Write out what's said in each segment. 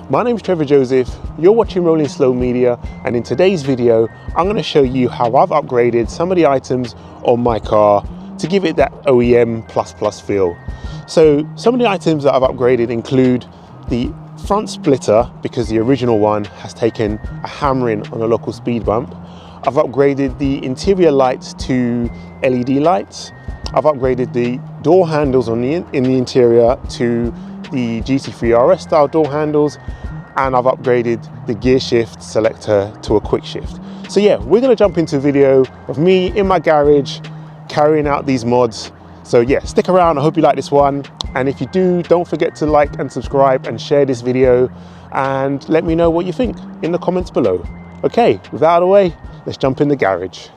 My name is Trevor Joseph, you're watching Rolling Slow Media, and in today's video I'm going to show you how I've upgraded some of the items on my car to give it that OEM plus feel. So some of the items that I've upgraded include the front splitter, because the original one has taken a hammering on a local speed bump. I've upgraded the interior lights to LED lights. I've upgraded the door handles in the interior to the GT3 RS style door handles, and I've upgraded the gear shift selector to a quick shift. So yeah, we're going to jump into a video of me in my garage carrying out these mods. So yeah, stick around, I hope you like this one, and if you do, don't forget to like and subscribe and share this video, and let me know what you think in the comments below. Okay, with that out of the way, let's jump in the garage.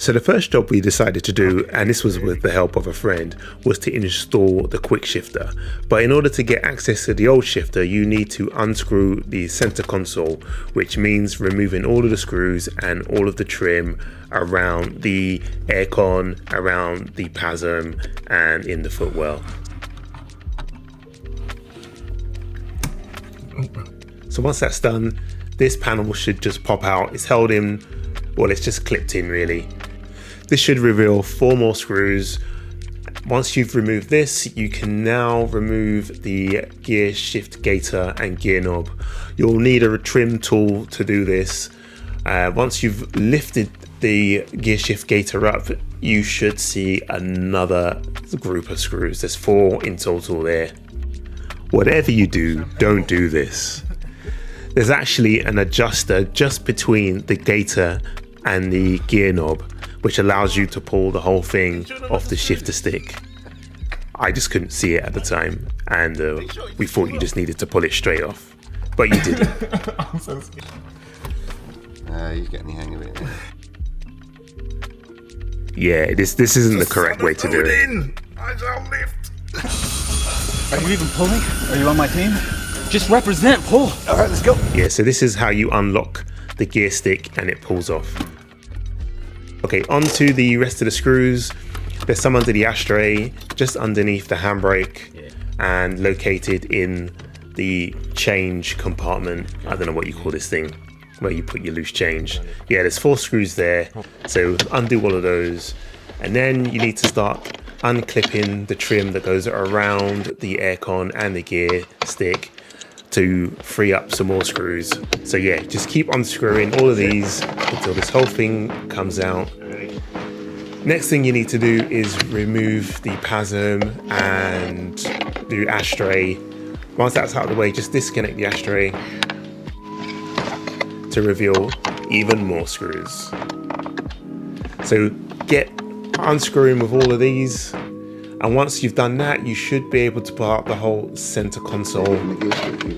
So the first job we decided to do, and this was with the help of a friend, was to install the quick shifter. But in order to get access to the old shifter, you need to unscrew the center console, which means removing all of the screws and all of the trim around the aircon, around the PASM, and in the footwell. So once that's done, this panel should just pop out. It's held in, well, it's just clipped in really. This should reveal 4 more screws. Once you've removed this, you can now remove the gear shift gaiter and gear knob. You'll need a trim tool to do this. Once you've lifted the gear shift gaiter up, you should see another group of screws. There's 4 in total there. Whatever you do, don't do this. There's actually an adjuster just between the gaiter and the gear knob, which allows you to pull the whole thing off the shifter stick. I just couldn't see it at the time, and we thought you just needed to pull it straight off, but you didn't. You're getting the hang of it now. Yeah, this isn't the correct way to do it. I shall lift. Are you even pulling? Are you on my team? Just represent, pull. All right, let's go. Yeah, so this is how you unlock the gear stick and it pulls off. Okay, onto the rest of the screws. There's some under the ashtray, just underneath the handbrake, and located in the change compartment. I don't know what you call this thing, where you put your loose change. Yeah, there's 4 screws there, so undo all of those. And then you need to start unclipping the trim that goes around the aircon and the gear stick to free up some more screws. So yeah, just keep unscrewing all of these until this whole thing comes out. Next thing you need to do is remove the PASM and the ashtray. Once that's out of the way, just disconnect the ashtray to reveal even more screws. So get unscrewing with all of these, and once you've done that, you should be able to pull out the whole center console.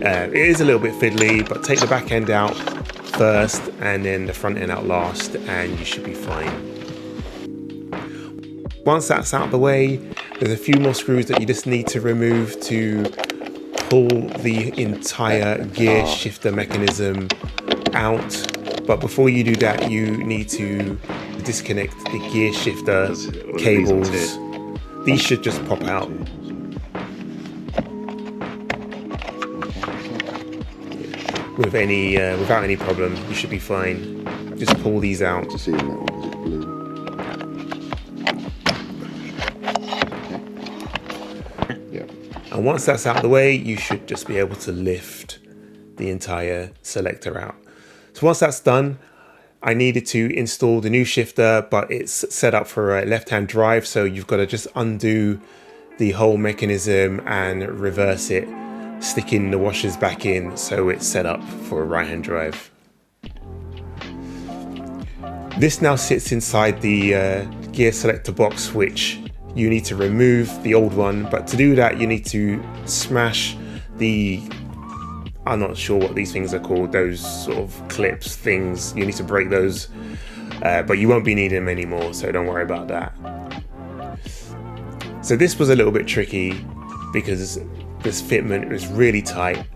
It is a little bit fiddly, but take the back end out first and then the front end out last, and you should be fine. Once that's out of the way, there's a few more screws that you just need to remove to pull the entire gear shifter mechanism out. But before you do that, you need to disconnect the gear shifter cables. These should just pop out. Without any problem, you should be fine. Just pull these out. And once that's out of the way, you should just be able to lift the entire selector out. So once that's done, I needed to install the new shifter, but it's set up for a left-hand drive, so you've got to just undo the whole mechanism and reverse it, sticking the washers back in so it's set up for a right-hand drive. This now sits inside the gear selector box, which you need to remove the old one, but to do that you need to smash the, I'm not sure what these things are called, those sort of clips things. You need to break those, but you won't be needing them anymore, so don't worry about that. So this was a little bit tricky because this fitment was really tight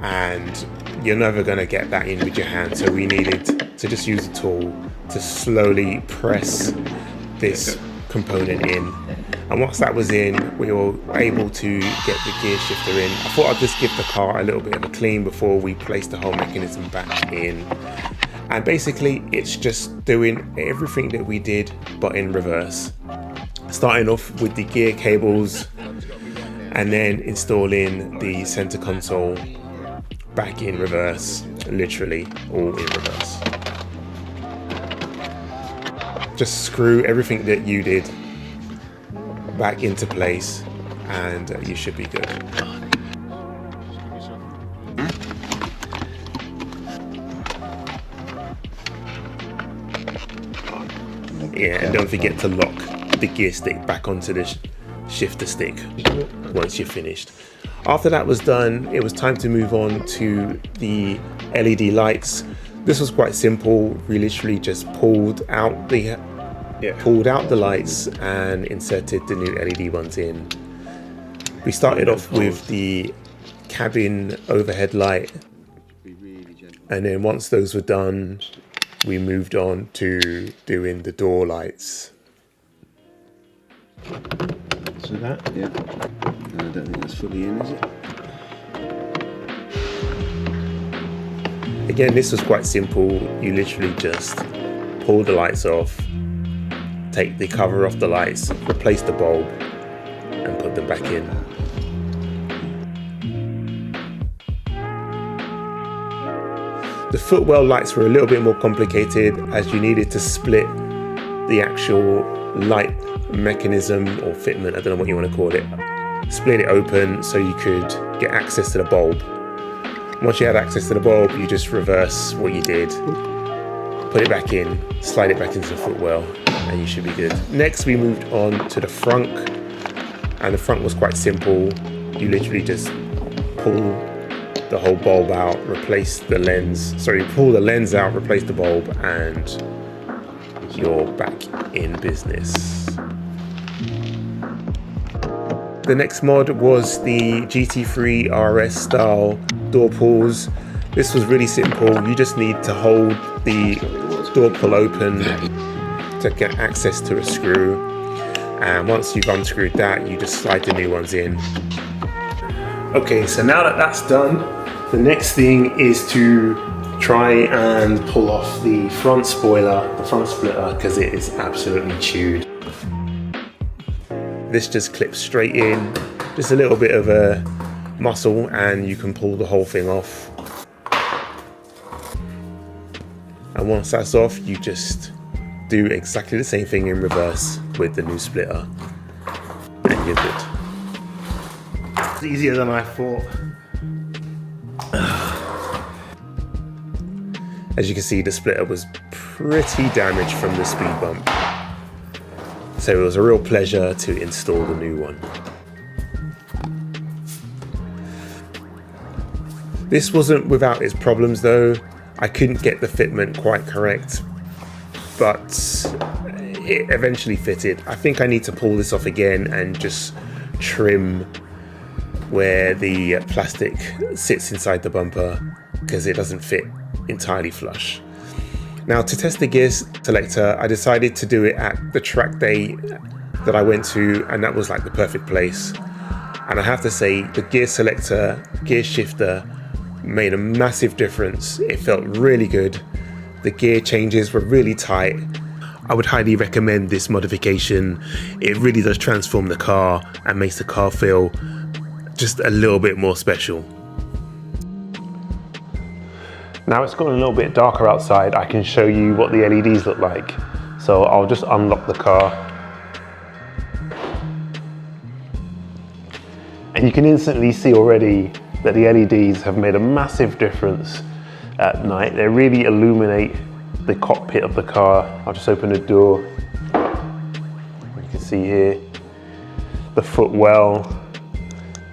and you're never going to get that in with your hand, so we needed to just use a tool to slowly press this component in. And once that was in, we were able to get the gear shifter in. I thought I'd just give the car a little bit of a clean before we place the whole mechanism back in. And basically it's just doing everything that we did but in reverse. Starting off with the gear cables and then installing the center console back in reverse, literally all in reverse. Just screw everything that you did back into place and you should be good. Yeah, and don't forget to lock the gear stick back onto the shifter stick once you're finished. After that was done, it was time to move on to the LED lights. This was quite simple. We literally just pulled out the lights and inserted the new LED ones in. We started off with the cabin overhead light, and then once those were done, we moved on to doing the door lights. So that? Yeah. No, I don't think that's fully in, is it? Again, this was quite simple. You literally just pull the lights off, take the cover off the lights, replace the bulb, and put them back in. The footwell lights were a little bit more complicated, as you needed to split the actual light mechanism or fitment, I don't know what you want to call it, split it open so you could get access to the bulb. Once you had access to the bulb, you just reverse what you did, put it back in, slide it back into the footwell, and you should be good. Next we moved on to the front, and the front was quite simple. You literally just pull the whole bulb out, replace the lens, pull the lens out, replace the bulb, and you're back in business. The next mod was the GT3 RS style door pulls. This was really simple. You just need to hold the door pull open to get access to a screw, and once you've unscrewed that, you just slide the new ones in. Okay, so now that that's done, the next thing is to try and pull off the front spoiler, the front splitter, because it is absolutely chewed. This just clips straight in, just a little bit of a muscle, and you can pull the whole thing off. And once that's off, you just do exactly the same thing in reverse with the new splitter, and you're good. It's easier than I thought. As you can see, the splitter was pretty damaged from the speed bump, so it was a real pleasure to install the new one. This wasn't without its problems though. I couldn't get the fitment quite correct, but it eventually fitted. I think I need to pull this off again and just trim where the plastic sits inside the bumper, because it doesn't fit entirely flush. Now, to test the gear selector, I decided to do it at the track day that I went to, and that was like the perfect place. And I have to say, the gear selector, gear shifter made a massive difference. It felt really good. The gear changes were really tight. I would highly recommend this modification. It really does transform the car and makes the car feel just a little bit more special. Now it's gotten a little bit darker outside, I can show you what the LEDs look like. So I'll just unlock the car. And you can instantly see already that the LEDs have made a massive difference at night. They really illuminate the cockpit of the car. I'll just open the door. You can see here the footwell.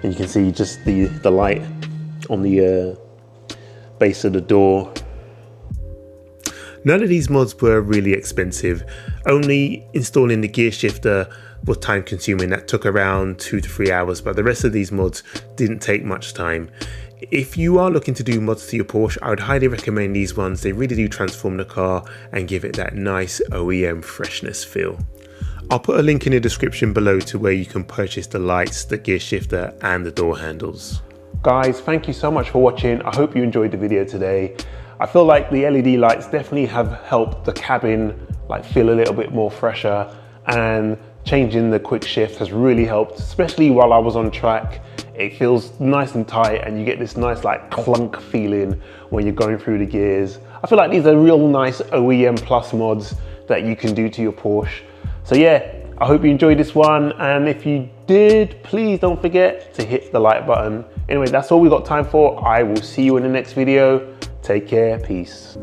And you can see just the light on the base of the door. None of these mods were really expensive. Only installing the gear shifter was time consuming. That took around 2 to 3 hours, but the rest of these mods didn't take much time. If you are looking to do mods to your Porsche, I would highly recommend these ones. They really do transform the car and give it that nice OEM freshness feel. I'll put a link in the description below to where you can purchase the lights, the gear shifter and the door handles. Guys, thank you so much for watching. I hope you enjoyed the video today. I feel like the LED lights definitely have helped the cabin like feel a little bit more fresher, and changing the quick shift has really helped, especially while I was on track. It feels nice and tight and you get this nice like clunk feeling when you're going through the gears. I feel like these are real nice OEM plus mods that you can do to your Porsche. So yeah, I hope you enjoyed this one, and if you did, please don't forget to hit the like button. Anyway, that's all we got time for. I will see you in the next video. Take care, peace.